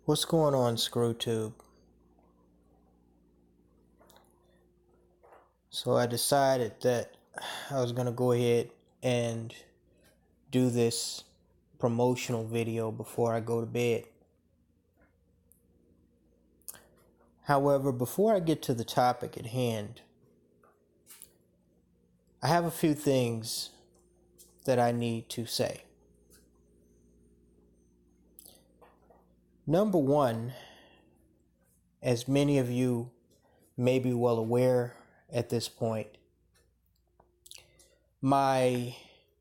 What's going on, ScrewTube? So I decided that I was going to go ahead and do this promotional video before I go to bed. However, before I get to the topic at hand, I have a few things that I need to say. Number one, as many of you may be well aware at this point, my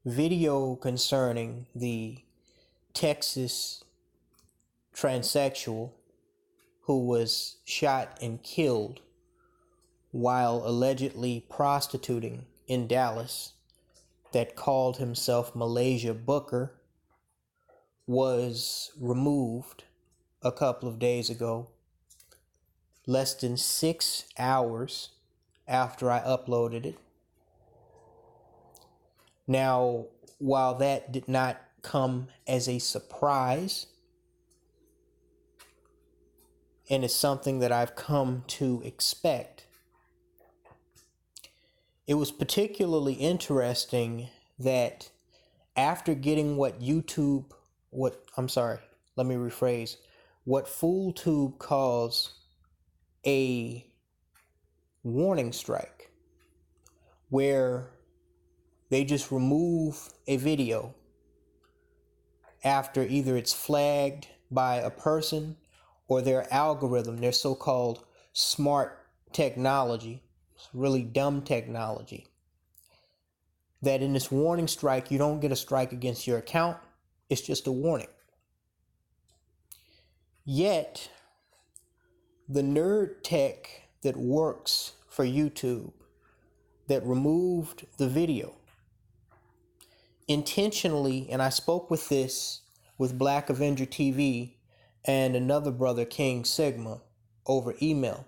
video concerning the Texas transsexual who was shot and killed while allegedly prostituting in Dallas, that called himself Muhlaysia Booker, was removed a couple of days ago, less than 6 hours after I uploaded it. Now, while that did not come as a surprise, and it's something that I've come to expect, it was particularly interesting that after getting what FoolTube calls a warning strike, where they just remove a video after either it's flagged by a person or their algorithm, their so-called smart technology, really dumb technology, that in this warning strike, you don't get a strike against your account. It's just a warning. Yet, the nerd tech that works for YouTube that removed the video intentionally, and I spoke with this with Black Avenger TV and another brother, King Sigma, over email.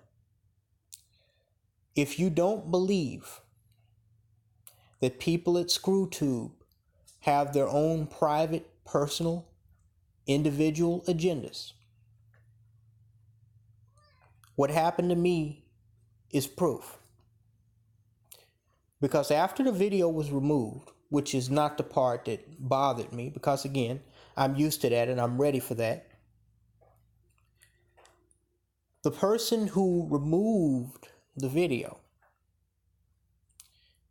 If you don't believe that people at ScrewTube have their own private, personal, individual agendas, what happened to me is proof. Because after the video was removed, which is not the part that bothered me, because again, I'm used to that and I'm ready for that, the person who removed the video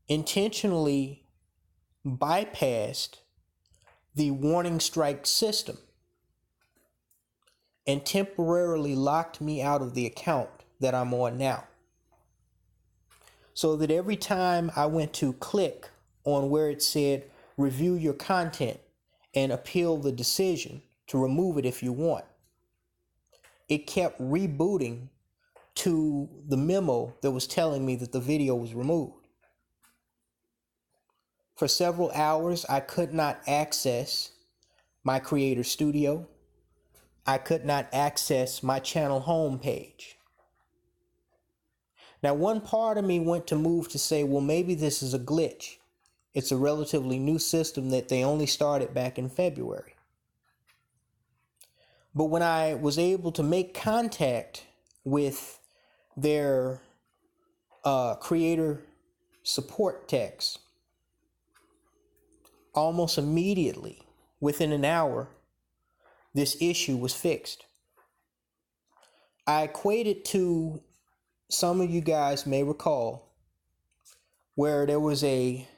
intentionally bypassed the warning strike system and temporarily locked me out of the account that I'm on now. So that every time I went to click on where it said review your content and appeal the decision to remove it if you want, it kept rebooting to the memo that was telling me that the video was removed. For several hours, I could not access my Creator Studio. I could not access my channel homepage. Now, one part of me went to move to say, well, maybe this is a glitch. It's a relatively new system that they only started back in February. But when I was able to make contact with their creator support techs, almost immediately, within an hour, this issue was fixed. I equate it to, some of you guys may recall, where there was a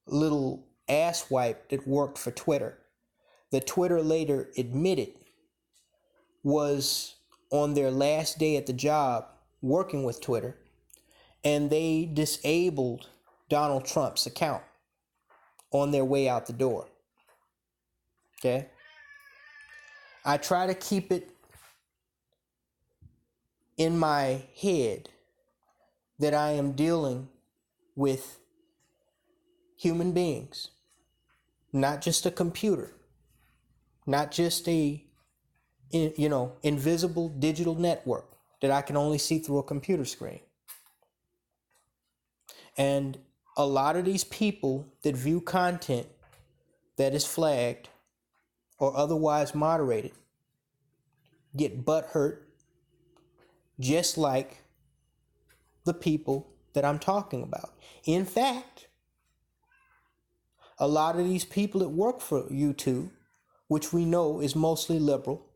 little asswipe that worked for Twitter, that Twitter later admitted was on their last day at the job working with Twitter, and they disabled Donald Trump's account on their way out the door. Okay? I try to keep it in my head that I am dealing with human beings, not just a computer, not just a invisible digital network that I can only see through a computer screen. And a lot of these people that view content that is flagged or otherwise moderated, get butthurt just like the people that I'm talking about. In fact, a lot of these people that work for YouTube, which we know is mostly liberal,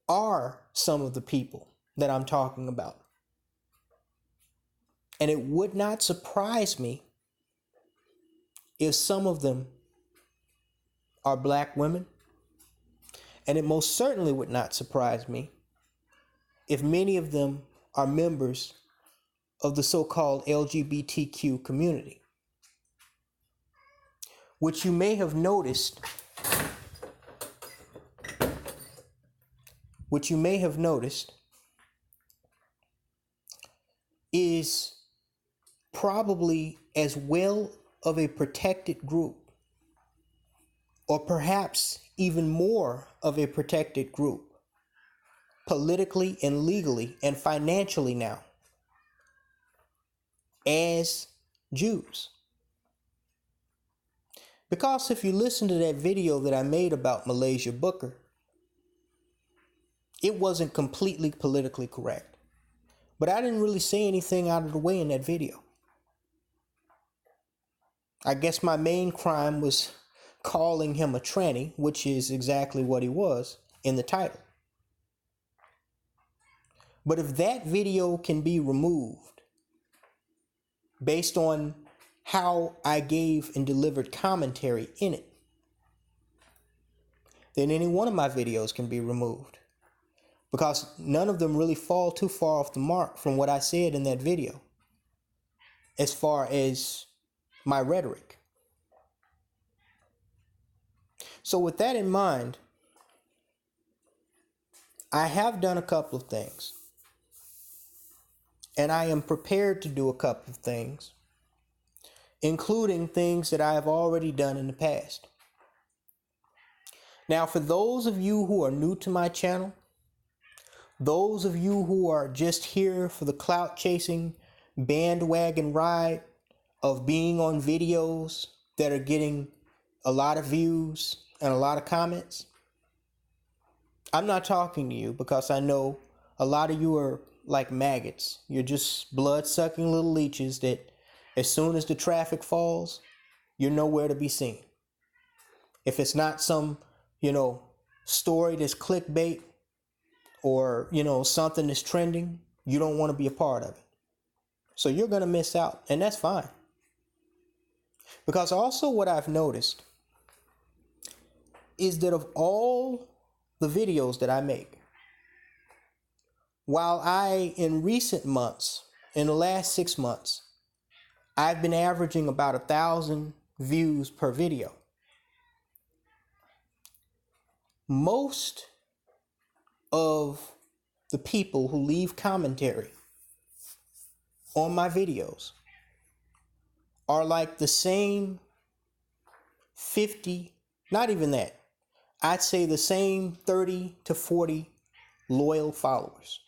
are some of the people that I'm talking about. And it would not surprise me if some of them are black women. And it most certainly would not surprise me if many of them are members of the so-called LGBTQ community. Which you may have noticed, is probably as well of a protected group, or perhaps even more of a protected group, politically and legally and financially now, as Jews. Because if you listen to that video that I made about Muhlaysia Booker, it wasn't completely politically correct. But I didn't really say anything out of the way in that video. I guess my main crime was calling him a tranny, which is exactly what he was in the title. But if that video can be removed based on how I gave and delivered commentary in it, then any one of my videos can be removed. Because none of them really fall too far off the mark from what I said in that video, as far as my rhetoric. So with that in mind, I have done a couple of things. And I am prepared to do a couple of things, including things that I have already done in the past. Now, for those of you who are new to my channel, those of you who are just here for the clout chasing bandwagon ride of being on videos that are getting a lot of views and a lot of comments, I'm not talking to you because I know a lot of you are like maggots. You're just blood-sucking little leeches that as soon as the traffic falls, you're nowhere to be seen. If it's not some, story that's clickbait or, something that's trending, you don't want to be a part of it. So you're going to miss out, and that's fine. Because also what I've noticed is that of all the videos that I make, while in recent months, in the last 6 months, I've been averaging about 1,000 views per video. Most of the people who leave commentary on my videos are like the same 50, not even that. I'd say the same 30 to 40 loyal followers.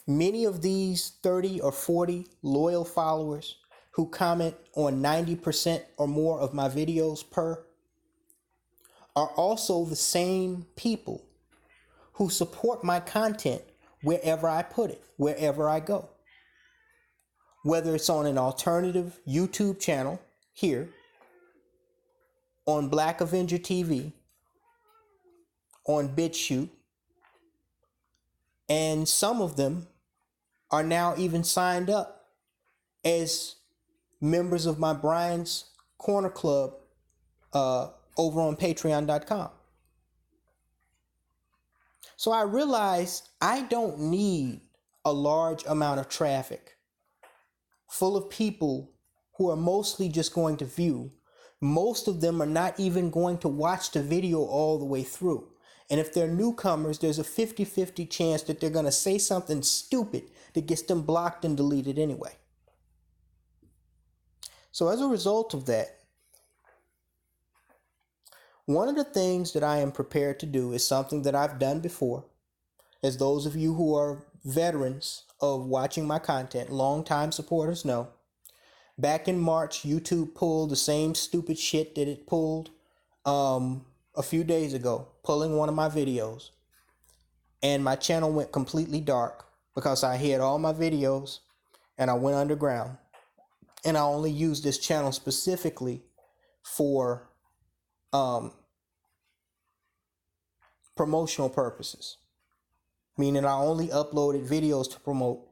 Many of these 30 or 40 loyal followers who comment on 90% or more of my videos per are also the same people who support my content wherever I put it, wherever I go. Whether it's on an alternative YouTube channel here, on Black Avenger TV, on Bitchute, and some of them are now even signed up as members of my Brian's Corner Club over on Patreon.com. So I realize I don't need a large amount of traffic full of people who are mostly just going to view. Most of them are not even going to watch the video all the way through. And if they're newcomers, there's a 50-50 chance that they're going to say something stupid that gets them blocked and deleted anyway. So as a result of that, one of the things that I am prepared to do is something that I've done before. As those of you who are veterans of watching my content, longtime supporters know, back in March, YouTube pulled the same stupid shit that it pulled a a few days ago pulling one of my videos, and my channel went completely dark because I hid all my videos and I went underground. And I only used this channel specifically for promotional purposes, meaning I only uploaded videos to promote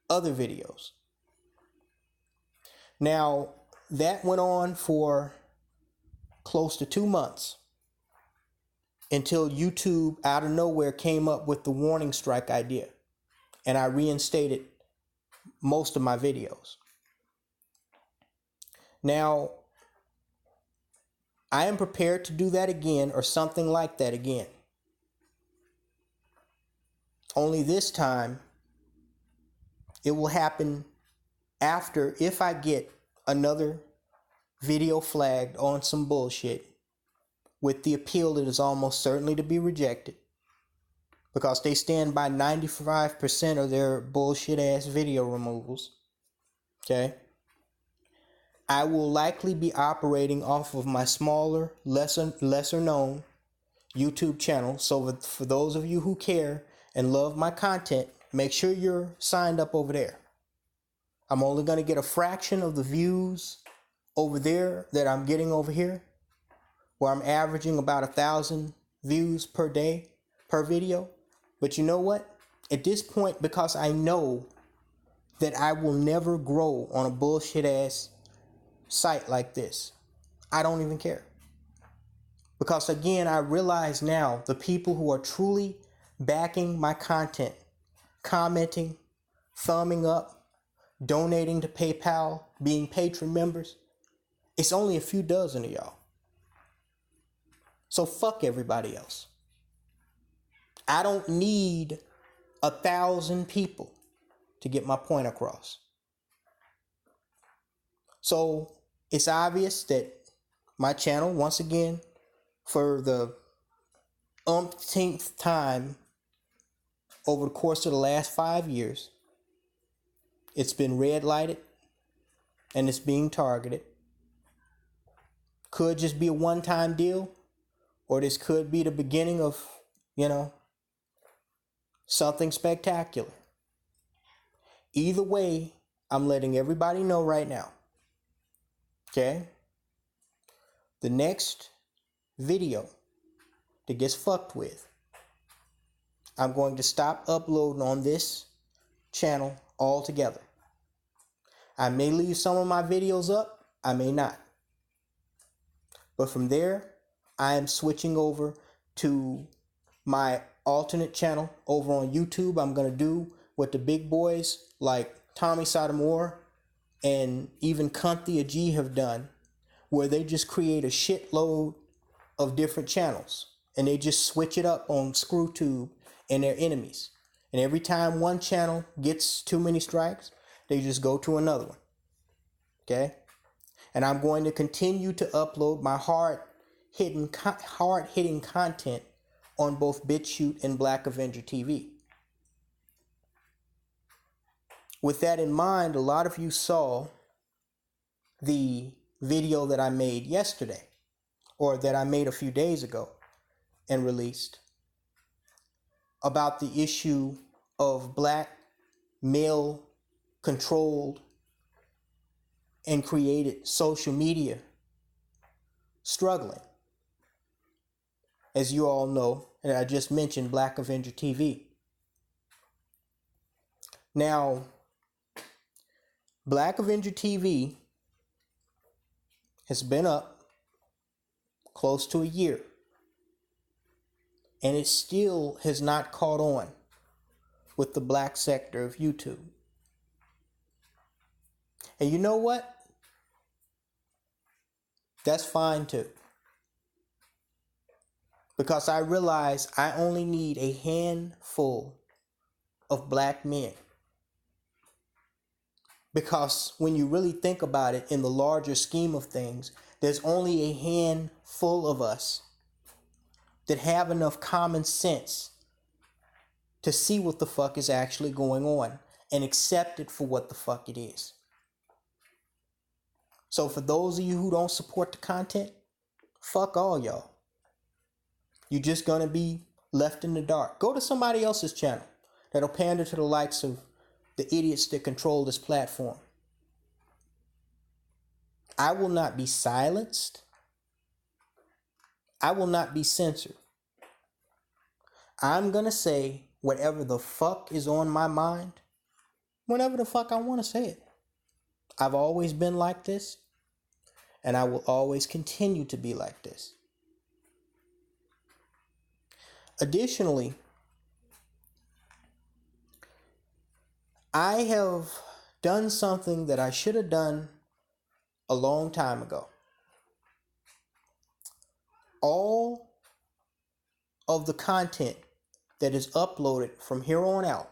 other videos. Now, that went on for close to 2 months until YouTube out of nowhere came up with the warning strike idea, and I reinstated most of my videos. Now, I am prepared to do that again, or something like that again. Only this time, it will happen after, if I get another video flagged on some bullshit with the appeal that is almost certainly to be rejected, because they stand by 95% of their bullshit ass video removals. Okay? I will likely be operating off of my smaller, lesser known YouTube channel. So for those of you who care and love my content, make sure you're signed up over there. I'm only going to get a fraction of the views over there that I'm getting over here, where I'm averaging about 1,000 views per day, per video. But you know what? At this point, because I know that I will never grow on a bullshit ass site like this, I don't even care. Because again, I realize now the people who are truly backing my content, commenting, thumbing up, donating to PayPal, being Patron members, it's only a few dozen of y'all. So fuck everybody else. I don't need 1,000 people to get my point across. So it's obvious that my channel, once again, for the umpteenth time over the course of the last 5 years, it's been red lighted and it's being targeted. Could just be a one-time deal, or this could be the beginning of, something spectacular. Either way, I'm letting everybody know right now. Okay? The next video that gets fucked with, I'm going to stop uploading on this channel altogether. I may leave some of my videos up, I may not. But from there, I am switching over to my alternate channel over on YouTube. I'm going to do what the big boys like Tommy Sotomayor and even Cunthia G have done, where they just create a shitload of different channels and they just switch it up on ScrewTube and their enemies. And every time one channel gets too many strikes, they just go to another one. Okay? And I'm going to continue to upload my hard-hitting content on both Bitchute and Black Avenger TV. With that in mind, a lot of you saw the video that I made yesterday, or that I made a few days ago and released, about the issue of black, male-controlled and created social media struggling. As you all know, and I just mentioned Black Avenger TV. Now, Black Avenger TV has been up close to a year, and it still has not caught on with the black sector of YouTube. And you know what? That's fine too. Because I realize I only need a handful of black men. Because when you really think about it in the larger scheme of things, there's only a handful of us that have enough common sense to see what the fuck is actually going on and accept it for what the fuck it is. So for those of you who don't support the content, fuck all y'all. You're just going to be left in the dark. Go to somebody else's channel that'll pander to the likes of the idiots that control this platform. I will not be silenced. I will not be censored. I'm going to say whatever the fuck is on my mind whenever the fuck I want to say it. I've always been like this, and I will always continue to be like this. Additionally, I have done something that I should have done a long time ago. All of the content that is uploaded from here on out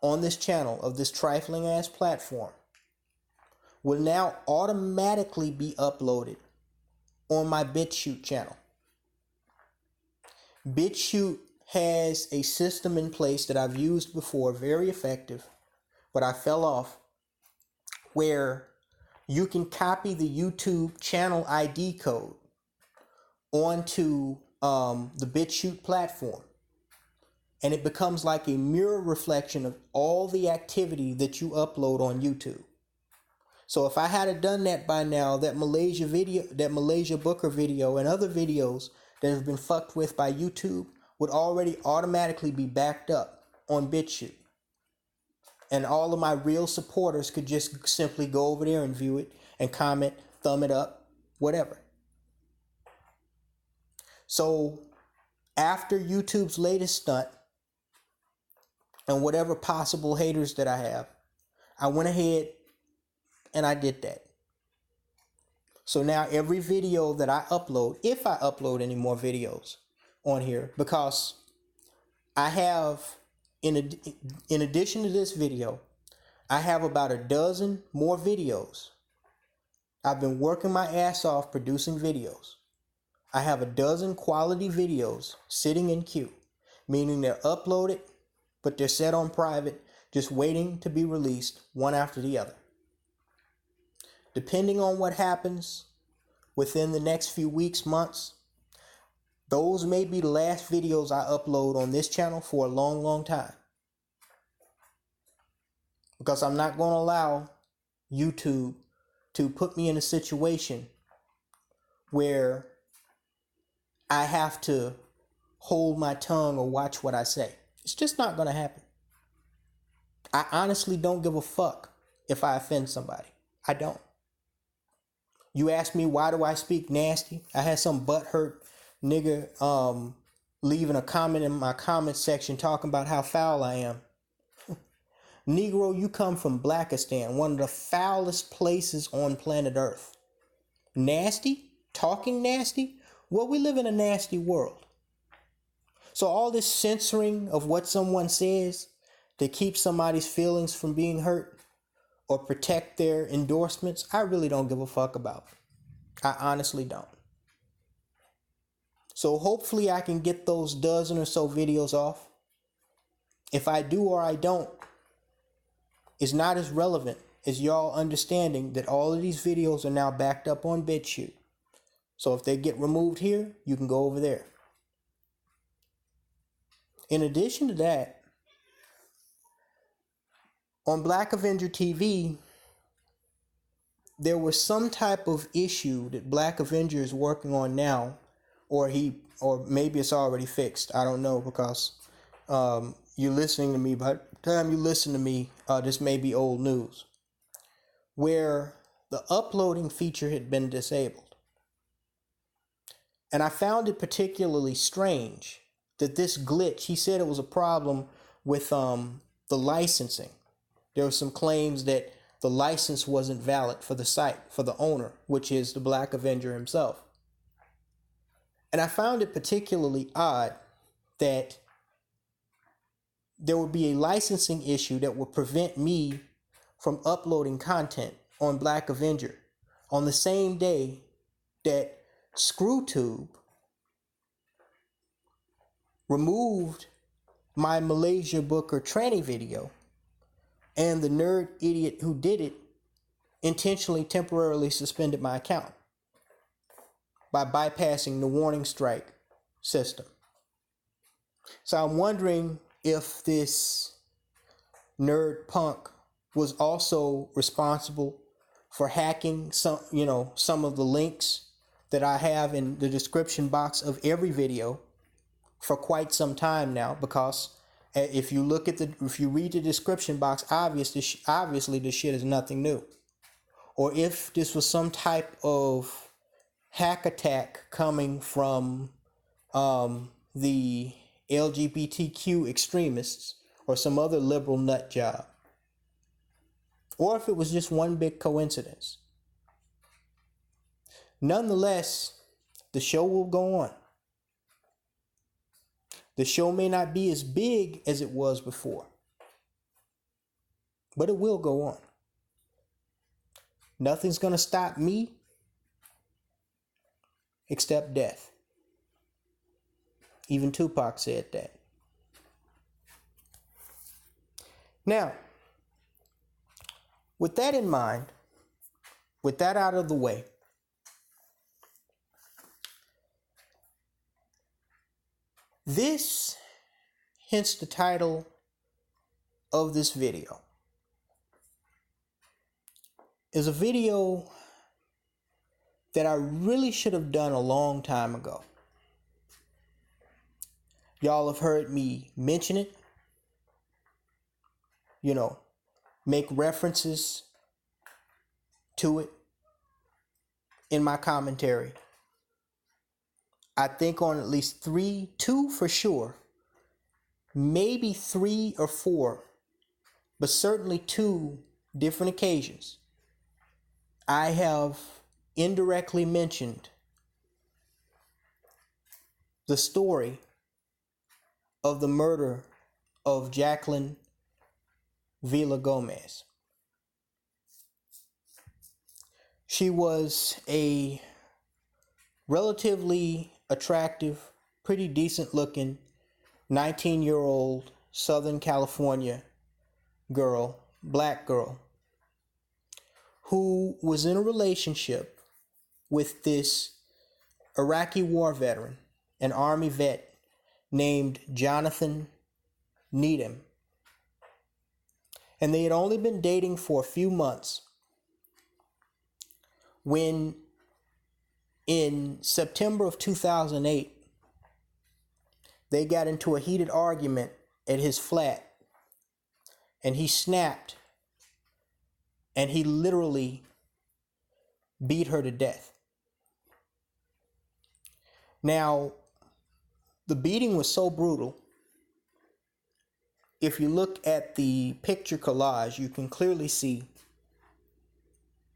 on this channel of this trifling ass platform will now automatically be uploaded on my Bitchute channel. Bitchute has a system in place that I've used before, very effective, but I fell off, where you can copy the YouTube channel ID code onto the Bitchute platform, and it becomes like a mirror reflection of all the activity that you upload on YouTube. So if I had done that by now, that Muhlaysia Booker video and other videos that have been fucked with by YouTube would already automatically be backed up on Bitchute. And all of my real supporters could just simply go over there and view it and comment, thumb it up, whatever. So after YouTube's latest stunt and whatever possible haters that I have, I went ahead and I did that. So now every video that I upload, if I upload any more videos on here, because I have, in addition to this video, I have about a dozen more videos. I've been working my ass off producing videos. I have a dozen quality videos sitting in queue, meaning they're uploaded, but they're set on private, just waiting to be released one after the other. Depending on what happens within the next few weeks, months, those may be the last videos I upload on this channel for a long, long time. Because I'm not going to allow YouTube to put me in a situation where I have to hold my tongue or watch what I say. It's just not going to happen. I honestly don't give a fuck if I offend somebody. I don't. You ask me, why do I speak nasty? I had some butthurt nigga leaving a comment in my comment section talking about how foul I am. Negro, you come from Blackistan, one of the foulest places on planet Earth. Nasty? Talking nasty? Well, we live in a nasty world. So all this censoring of what someone says to keep somebody's feelings from being hurt or protect their endorsements, I really don't give a fuck about. I honestly don't. So hopefully I can get those dozen or so videos off. If I do or I don't, it's not as relevant as y'all understanding that all of these videos are now backed up on Bitchute. So if they get removed here, you can go over there. In addition to that, on Black Avenger TV, there was some type of issue that Black Avenger is working on now, or maybe it's already fixed. I don't know, because you're listening to me. By the time you listen to me, this may be old news, where the uploading feature had been disabled. And I found it particularly strange that this glitch, he said it was a problem with the licensing. There were some claims that the license wasn't valid for the site, for the owner, which is the Black Avenger himself. And I found it particularly odd that there would be a licensing issue that would prevent me from uploading content on Black Avenger on the same day that ScrewTube removed my Muhlaysia Booker tranny video, and the nerd idiot who did it intentionally temporarily suspended my account by bypassing the warning strike system. So I'm wondering if this nerd punk was also responsible for hacking some of the links that I have in the description box of every video for quite some time now, because if you read the description box, obviously this shit is nothing new. Or if this was some type of hack attack coming from the LGBTQ extremists or some other liberal nut job. Or if it was just one big coincidence. Nonetheless, the show will go on. The show may not be as big as it was before, but it will go on. Nothing's going to stop me except death. Even Tupac said that. Now, with that in mind, with that out of the way, this, hence the title of this video, is a video that I really should have done a long time ago. Y'all have heard me mention it, make references to it in my commentary. I think on at least two for sure, maybe 3 or 4, but certainly 2 different occasions, I have indirectly mentioned the story of the murder of Jacqwuelyn Villagomez. She was a relatively attractive, pretty decent looking 19-year-old Southern California girl, black girl, who was in a relationship with this Iraqi war veteran, an Army vet named Jonathan Needham. And they had only been dating for a few months when in September of 2008, they got into a heated argument at his flat, and he snapped, and he literally beat her to death. Now, the beating was so brutal. If you look at the picture collage, you can clearly see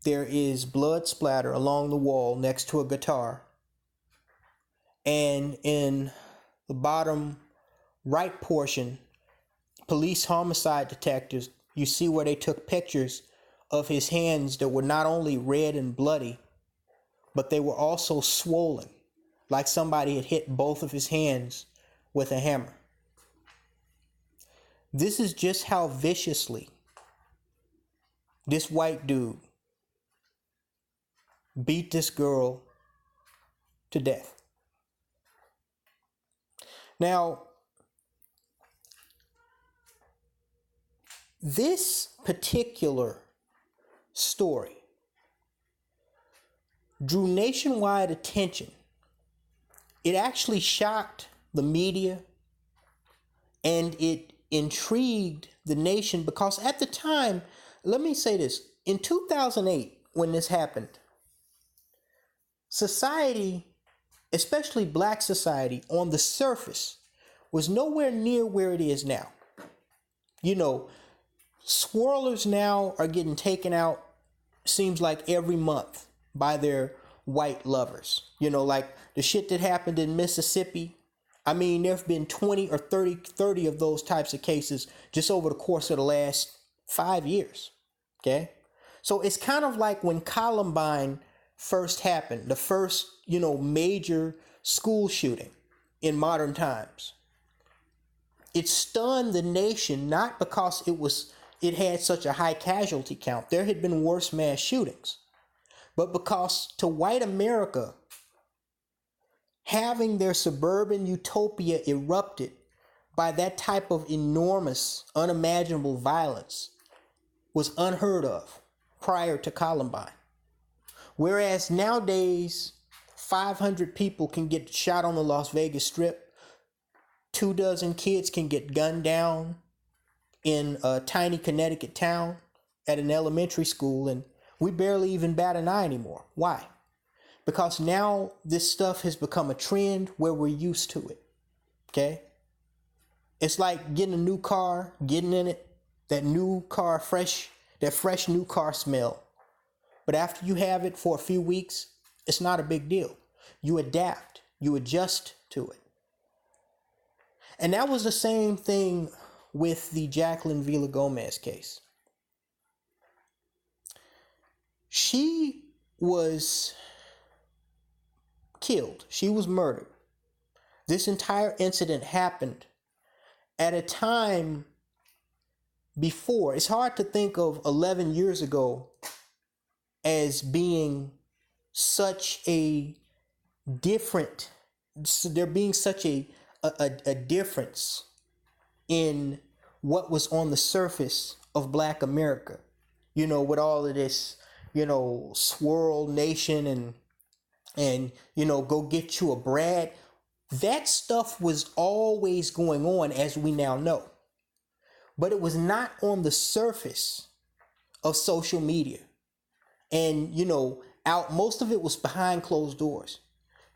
there is blood splatter along the wall next to a guitar. And in the bottom right portion, police homicide detectives, you see where they took pictures of his hands that were not only red and bloody, but they were also swollen, like somebody had hit both of his hands with a hammer. This is just how viciously this white dude beat this girl to death. Now, this particular story drew nationwide attention. It actually shocked the media, and it intrigued the nation because at the time, let me say this, in 2008, when this happened, society, especially black society, on the surface, was nowhere near where it is now. Swirlers now are getting taken out, seems like every month, by their white lovers. Like the shit that happened in Mississippi. I mean, there have been 20 or 30 of those types of cases just over the course of the last 5 years. Okay? So it's kind of like when Columbine first happened, the first, major school shooting in modern times. It stunned the nation, not because it had such a high casualty count. There had been worse mass shootings. But because to white America, having their suburban utopia erupted by that type of enormous, unimaginable violence was unheard of prior to Columbine. Whereas nowadays, 500 people can get shot on the Las Vegas Strip, 24 kids can get gunned down in a tiny Connecticut town at an elementary school, and we barely even bat an eye anymore. Why? Because now this stuff has become a trend where we're used to it. Okay? It's like getting a new car, getting in it, that new car, that fresh new car smell. But after you have it for a few weeks, it's not a big deal. You adapt, you adjust to it. And that was the same thing with the Jacqwuelyn Villagomez case. She was killed. She was murdered. This entire incident happened at a time before. It's hard to think of 11 years ago as being such a different, there being such a difference in what was on the surface of Black America, you know, with all of this, you know, swirl nation and you know, go get you a Brad. That stuff was always going on, as we now know, but it was not on the surface of social media. And, you know, most of it was behind closed doors.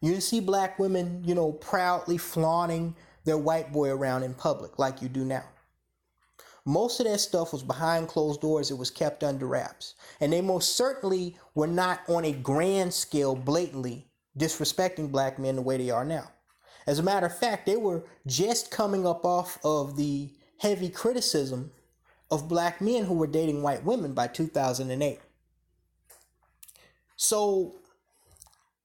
You didn't see Black women, you know, proudly flaunting their white boy around in public like you do now. Most of that stuff was behind closed doors. It was kept under wraps. And they most certainly were not on a grand scale blatantly disrespecting Black men the way they are now. As a matter of fact, they were just coming up off of the heavy criticism of Black men who were dating white women by 2008. So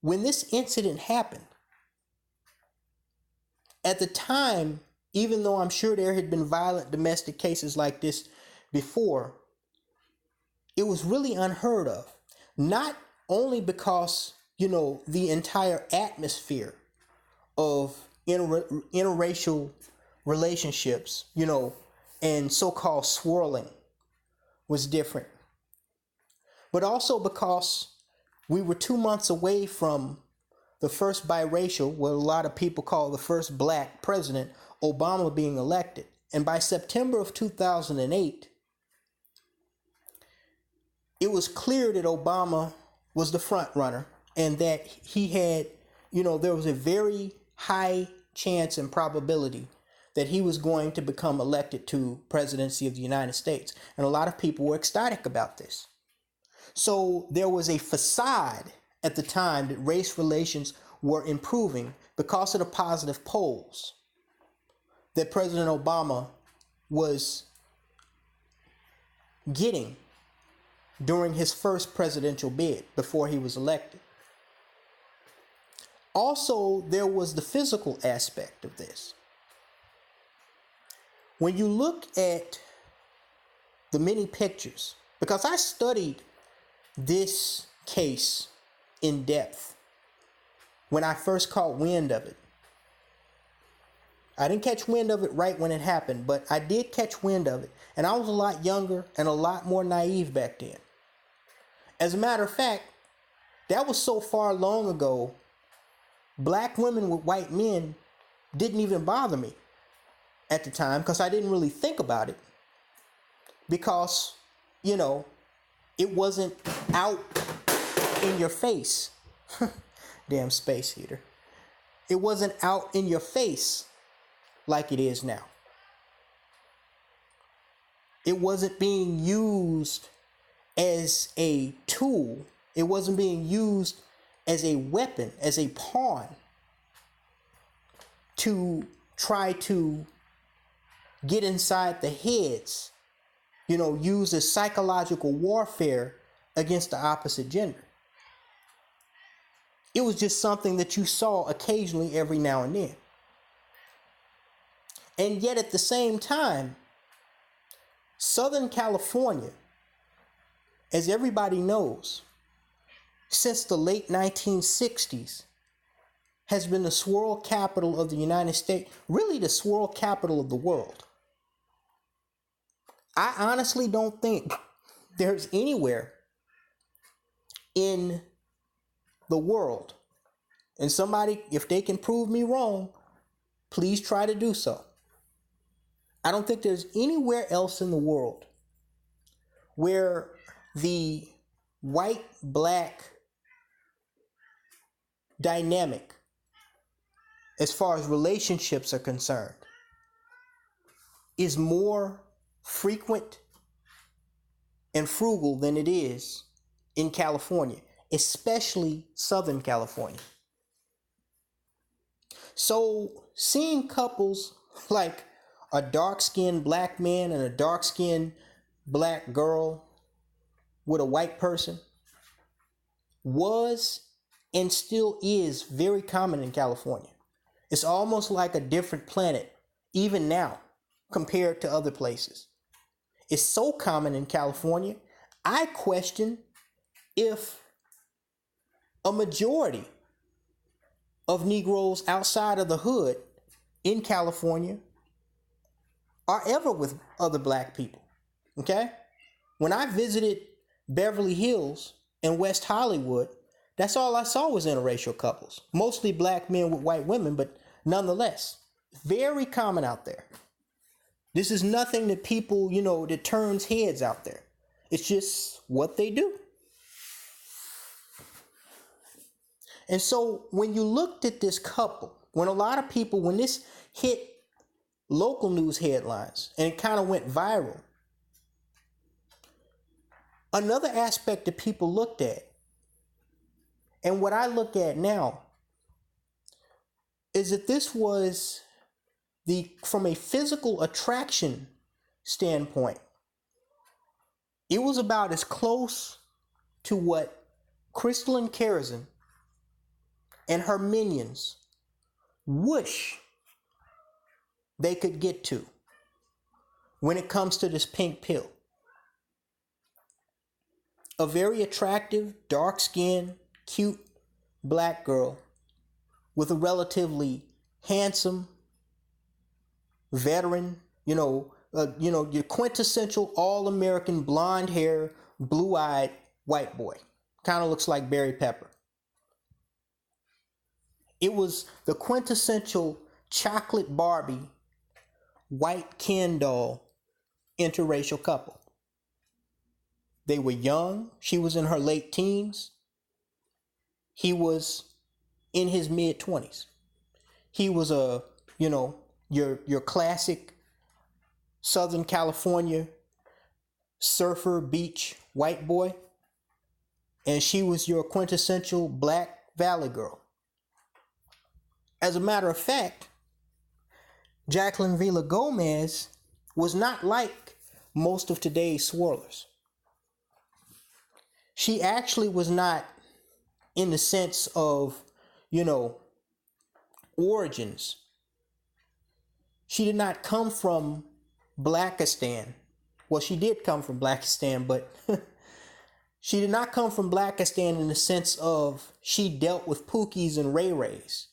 when this incident happened, at the time, even though I'm sure there had been violent domestic cases like this before, it was really unheard of. Not only because, you know, the entire atmosphere of interracial relationships, you know, and so-called swirling was different, but also because we were 2 months away from the first biracial, what a lot of people call the first Black president, Obama, being elected. And by September of 2008, it was clear that Obama was the front runner and that he had, you know, there was a very high chance and probability that he was going to become elected to presidency of the United States. And a lot of people were ecstatic about this. So there was a facade at the time that race relations were improving because of the positive polls that President Obama was getting during his first presidential bid before he was elected. Also, there was the physical aspect of this. When you look at the many pictures, because I studied this case in depth when I first caught wind of it. I didn't catch wind of it right when it happened, but I did catch wind of it. And I was a lot younger and a lot more naive back then. As a matter of fact, that was so far long ago, Black women with white men didn't even bother me at the time because I didn't really think about it. Because, you know, it wasn't out in your face. Damn space heater. It wasn't out in your face like it is now. It wasn't being used as a tool. It wasn't being used as a weapon, as a pawn to try to get inside the heads, you know, use as psychological warfare against the opposite gender. It was just something that you saw occasionally every now and then. And yet at the same time, Southern California, as everybody knows, since the late 1960s, has been the swirl capital of the United States, really the swirl capital of the world. I honestly don't think there's anywhere in the world, and somebody, if they can prove me wrong, please try to do so. I don't think there's anywhere else in the world where the white-black dynamic, as far as relationships are concerned, is more frequent and frugal than it is in California, especially Southern California. So seeing couples like a dark-skinned black man and a dark-skinned black girl with a white person was and still is very common in California. It's almost like a different planet, even now, compared to other places. It's so common in California, I question if a majority of Negroes outside of the hood in California are ever with other black people. Okay? When I visited Beverly Hills and West Hollywood, that's all I saw was interracial couples. Mostly black men with white women, but nonetheless, very common out there. This is nothing that people, that turns heads out there. It's just what they do. And so when you looked at this couple, when this hit local news headlines and it kind of went viral, another aspect that people looked at, and what I look at now, is that this was from a physical attraction standpoint, it was about as close to what Crystalline Kerosene and her minions wish they could get to when it comes to this pink pill. A very attractive, dark-skinned, cute black girl with a relatively handsome, veteran, your quintessential all-American blonde hair, blue-eyed white boy. Kind of looks like Barry Pepper. It was the quintessential chocolate Barbie, white Ken doll interracial couple. They were young. She was in her late teens. He was in his mid-20s. He was your classic Southern California surfer beach white boy. And she was your quintessential black valley girl. As a matter of fact, Jacqwuelyn Villagomez was not like most of today's swirlers. She actually was not, in the sense of, origins. She did not come from Blackistan. Well, she did come from Blackistan, but she did not come from Blackistan in the sense of she dealt with Pookies and Ray Rays.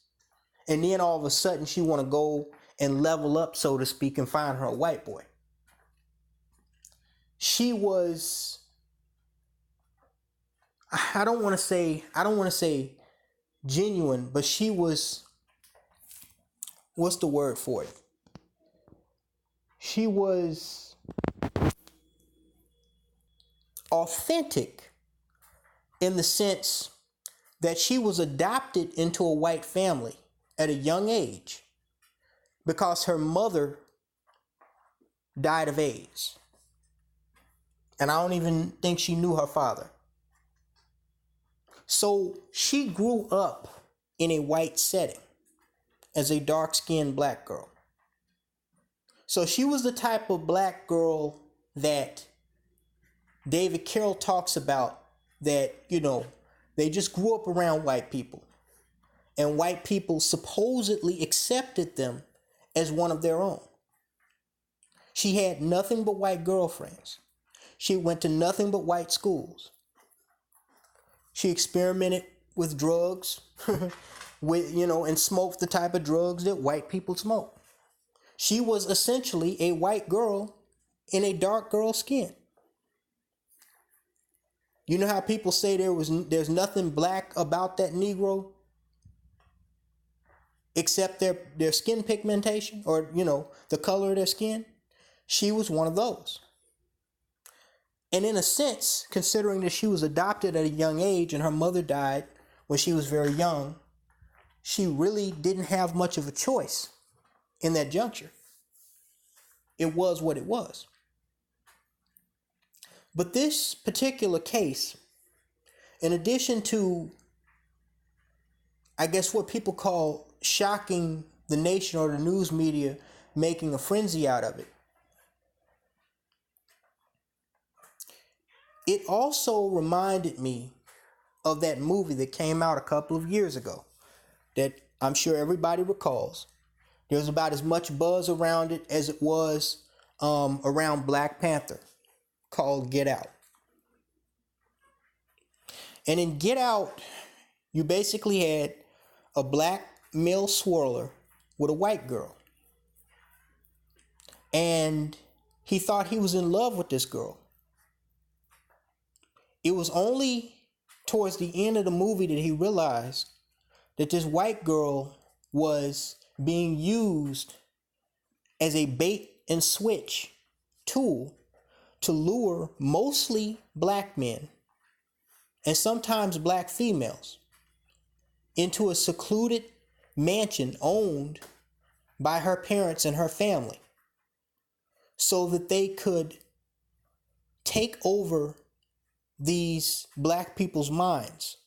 And then all of a sudden she want to go and level up, so to speak, and find her a white boy. She was, I don't want to say genuine, but she was, what's the word for it? She was authentic in the sense that she was adopted into a white family at a young age because her mother died of AIDS. And I don't even think she knew her father. So she grew up in a white setting as a dark-skinned black girl. So she was the type of black girl that David Carroll talks about, that, they just grew up around white people. And white people supposedly accepted them as one of their own. She had nothing but white girlfriends. She went to nothing but white schools. She experimented with drugs and smoked the type of drugs that white people smoke. She was essentially a white girl in a dark girl's skin. You know how people say there's nothing black about that Negro except their skin pigmentation, or the color of their skin? She was one of those. And in a sense, considering that she was adopted at a young age and her mother died when she was very young, she really didn't have much of a choice in that juncture. It was what it was. But this particular case, in addition to, I guess, what people call shocking the nation or the news media, making a frenzy out of it, it also reminded me of that movie that came out a couple of years ago that I'm sure everybody recalls. There was about as much buzz around it as it was around Black Panther, called Get Out. And in Get Out, you basically had a black male swirler with a white girl. And he thought he was in love with this girl. It was only towards the end of the movie that he realized that this white girl was being used as a bait and switch tool to lure mostly black men and sometimes black females into a secluded mansion owned by her parents and her family so that they could take over these black people's minds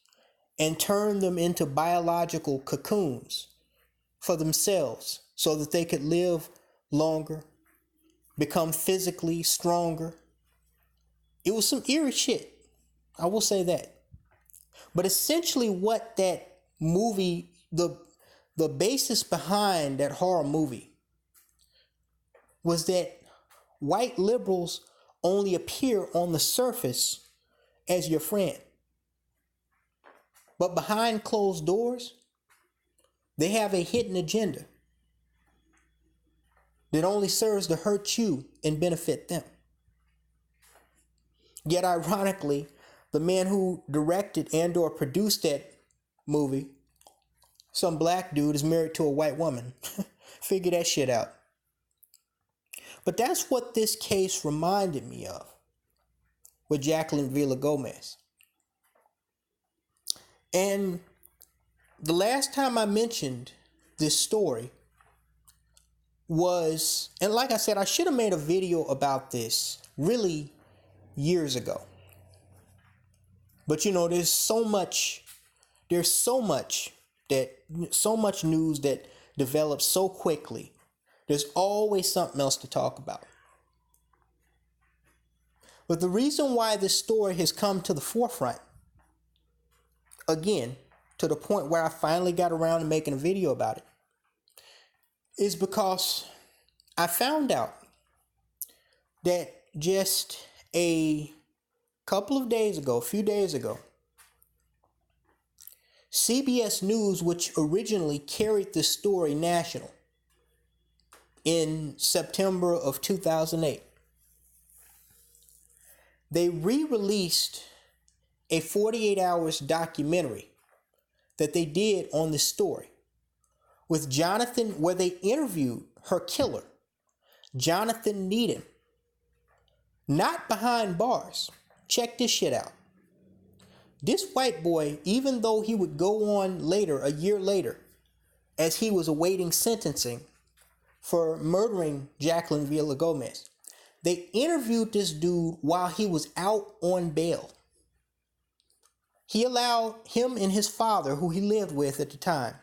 and turn them into biological cocoons for themselves so that they could live longer, become physically stronger. It was some eerie shit, I will say that. But essentially what that movie, the basis behind that horror movie was that white liberals only appear on the surface as your friend. But behind closed doors, they have a hidden agenda that only serves to hurt you and benefit them. Yet ironically, the man who directed and or produced that movie, some black dude, is married to a white woman. Figure that shit out. But that's what this case reminded me of with Jacqwuelyn Villagomez. And the last time I mentioned this story was, and like I said, I should have made a video about this really years ago. But there's so much news that develops so quickly. There's always something else to talk about. But the reason why this story has come to the forefront, again, to the point where I finally got around to making a video about it, is because I found out that just a few days ago, CBS News, which originally carried this story national in September of 2008, they re-released a 48 hours documentary that they did on this story with Jonathan, where they interviewed her killer, Jonathan Needham, not behind bars. Check this shit out. This white boy, even though he would go on later, a year later, as he was awaiting sentencing for murdering Jacqwuelyn Villagomez, they interviewed this dude while he was out on bail. He allowed him and his father, who he lived with at the time.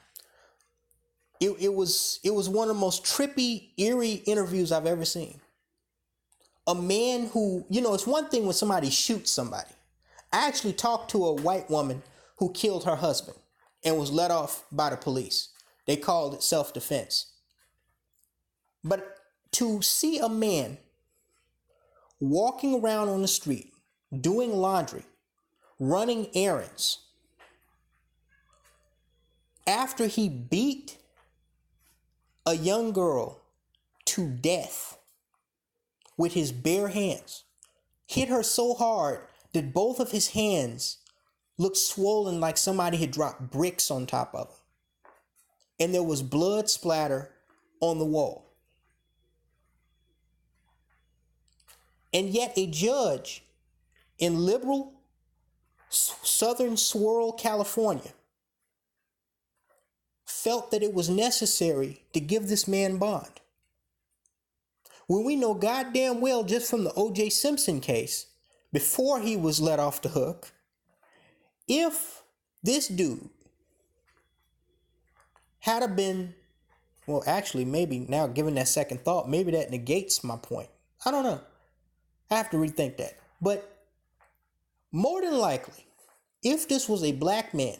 It was one of the most trippy, eerie interviews I've ever seen. A man who, it's one thing when somebody shoots somebody. I actually talked to a white woman who killed her husband and was let off by the police. They called it self-defense. But to see a man walking around on the street, doing laundry, running errands, after he beat a young girl to death with his bare hands, hit her so hard that both of his hands looked swollen like somebody had dropped bricks on top of him. And there was blood splatter on the wall. And yet a judge in liberal southern Swirl, California, felt that it was necessary to give this man bond. When we know goddamn well just from the O.J. Simpson case, before he was let off the hook, if this dude had have been, well, actually, maybe now given that second thought, maybe that negates my point. I don't know. I have to rethink that. But more than likely, if this was a black man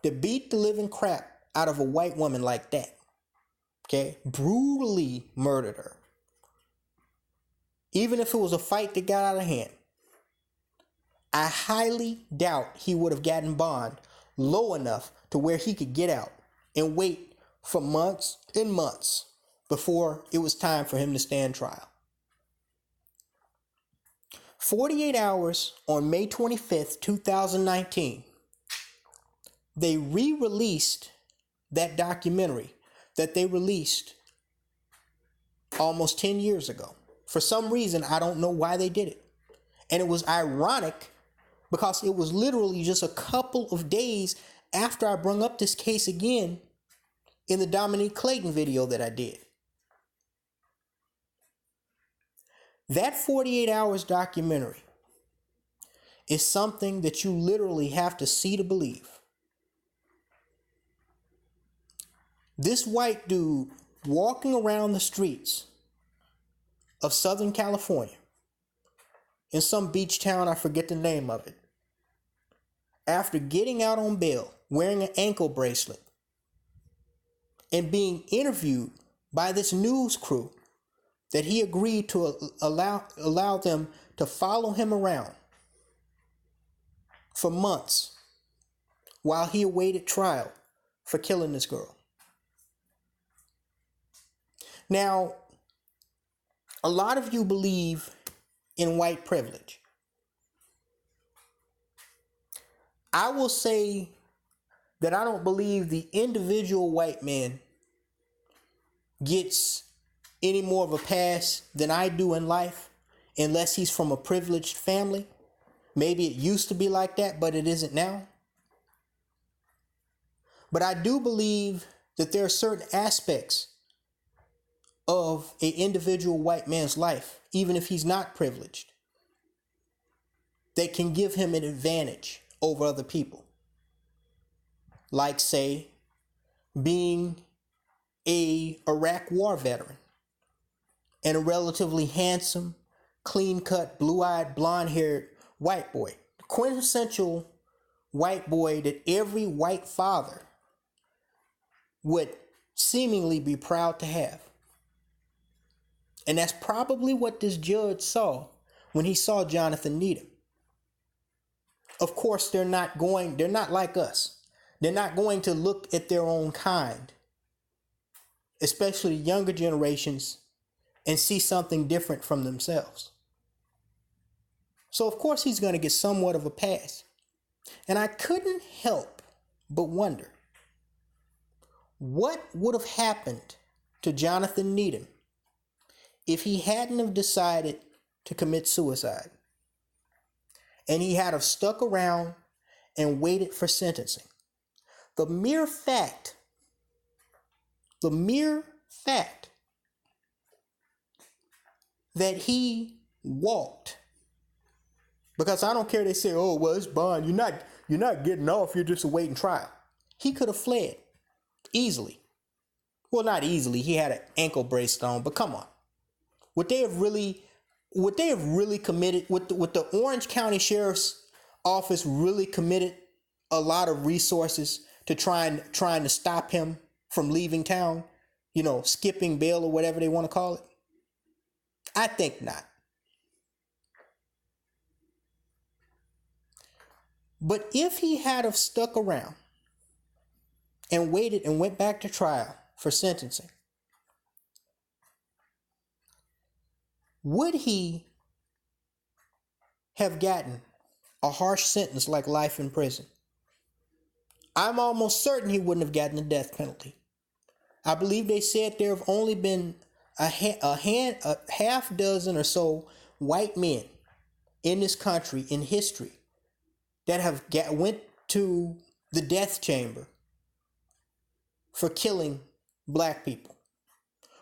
that beat the living crap out of a white woman like that, okay, brutally murdered her, even if it was a fight that got out of hand, I highly doubt he would have gotten bond low enough to where he could get out and wait for months and months before it was time for him to stand trial. 48 hours on May 25th, 2019, they re-released that documentary that they released almost 10 years ago. For some reason, I don't know why they did it. And it was ironic because it was literally just a couple of days after I brought up this case again in the Dominique Clayton video that I did. That 48 hours documentary is something that you literally have to see to believe. This white dude walking around the streets of Southern California in some beach town, I forget the name of it, after getting out on bail, wearing an ankle bracelet, and being interviewed by this news crew that he agreed to allow them to follow him around for months while he awaited trial for killing this girl. Now, a lot of you believe in white privilege. I will say that I don't believe the individual white man gets any more of a pass than I do in life, unless he's from a privileged family. Maybe it used to be like that, but it isn't now. But I do believe that there are certain aspects of an individual white man's life, even if he's not privileged, that can give him an advantage over other people. Like, say, being a Iraq war veteran and a relatively handsome, clean-cut, blue-eyed, blonde-haired white boy. The quintessential white boy that every white father would seemingly be proud to have. And that's probably what this judge saw when he saw Jonathan Needham. Of course, they're not like us. They're not going to look at their own kind, especially the younger generations, and see something different from themselves. So of course he's going to get somewhat of a pass. And I couldn't help but wonder, what would have happened to Jonathan Needham if he hadn't have decided to commit suicide and he had have stuck around and waited for sentencing? The mere fact that he walked, because I don't care, they say, oh, well, it's bond, you're not getting off, you're just awaiting trial. He could have fled easily. Well, not easily, he had an ankle bracelet on, but come on. Would they have really committed, would the Orange County Sheriff's Office really committed a lot of resources to trying to stop him from leaving town, skipping bail or whatever they want to call it? I think not. But if he had have stuck around and waited and went back to trial for sentencing, would he have gotten a harsh sentence like life in prison? I'm almost certain he wouldn't have gotten the death penalty. I believe they said there have only been a half dozen or so white men in this country in history that have went to the death chamber for killing black people.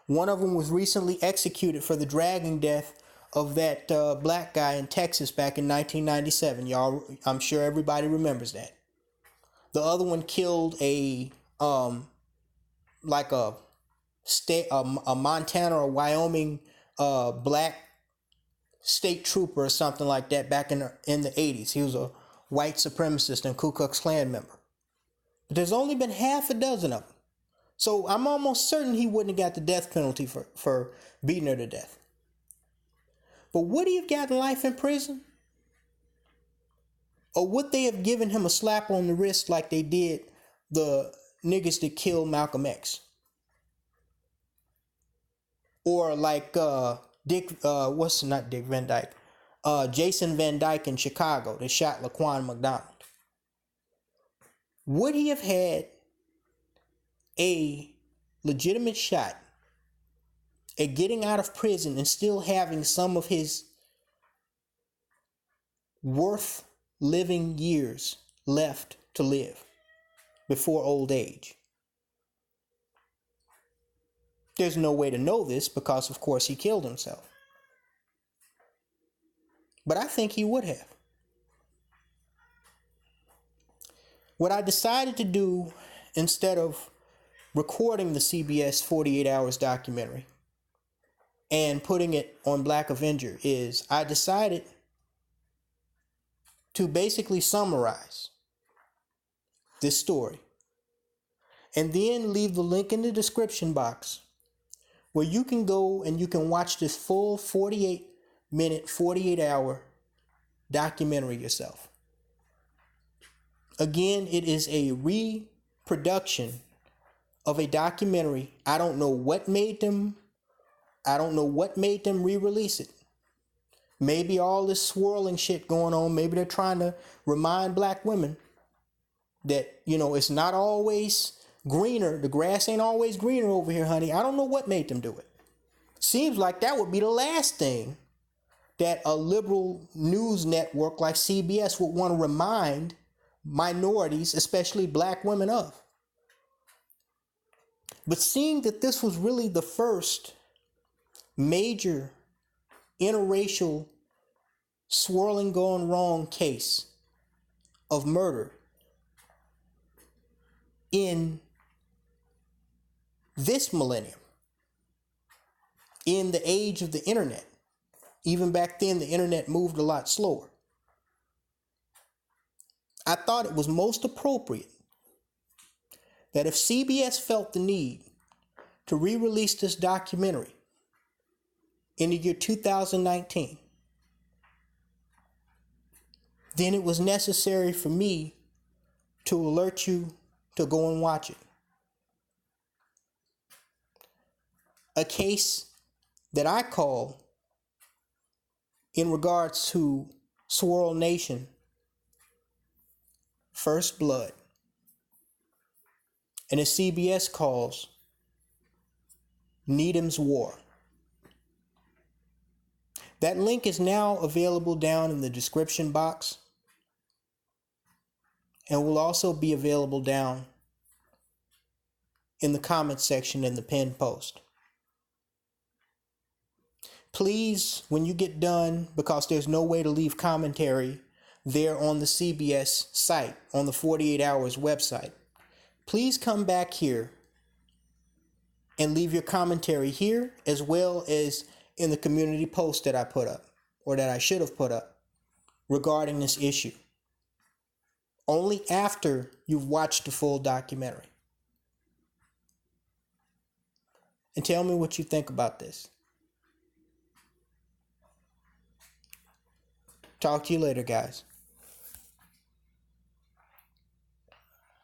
One of them was recently executed for the dragging death of that black guy in Texas back in 1997. Y'all, I'm sure everybody remembers that. The other one killed a Montana or Wyoming black state trooper or something like that back in the 80s. He was a white supremacist and Ku Klux Klan member. But there's only been half a dozen of them. So I'm almost certain he wouldn't have got the death penalty for beating her to death. But would he have gotten life in prison? Or would they have given him a slap on the wrist like they did the niggas that killed Malcolm X? Or like Jason Van Dyke in Chicago that shot Laquan McDonald. Would he have had a legitimate shot at getting out of prison and still having some of his worth living years left to live before old age? There's no way to know this because, of course, he killed himself. But I think he would have. What I decided to do, instead of recording the CBS 48 Hours documentary and putting it on Black Avenger, is I decided to basically summarize this story and then leave the link in the description box where you can go and you can watch this full 48-minute, 48-hour documentary yourself. Again, it is a reproduction of a documentary. I don't know what made them re-release it. Maybe all this swirling shit going on, maybe they're trying to remind black women that, it's not always greener. The grass ain't always greener over here, honey. I don't know what made them do it. Seems like that would be the last thing that a liberal news network like CBS would want to remind minorities, especially black women, of. But seeing that this was really the first major interracial swirling gone wrong case of murder in this millennium, in the age of the internet. Even back then, the internet moved a lot slower. I thought it was most appropriate that if CBS felt the need to re-release this documentary in the year 2019, then it was necessary for me to alert you to go and watch it. A case that I call, in regards to Swirl Nation, First Blood, and as CBS calls, Needham's War. That link is now available down in the description box and will also be available down in the comment section in the pinned post. Please, when you get done, because there's no way to leave commentary there on the CBS site, on the 48 Hours website, please come back here and leave your commentary here, as well as in the community post that I put up, or that I should have put up, regarding this issue. Only after you've watched the full documentary. And tell me what you think about this. Talk to you later, guys.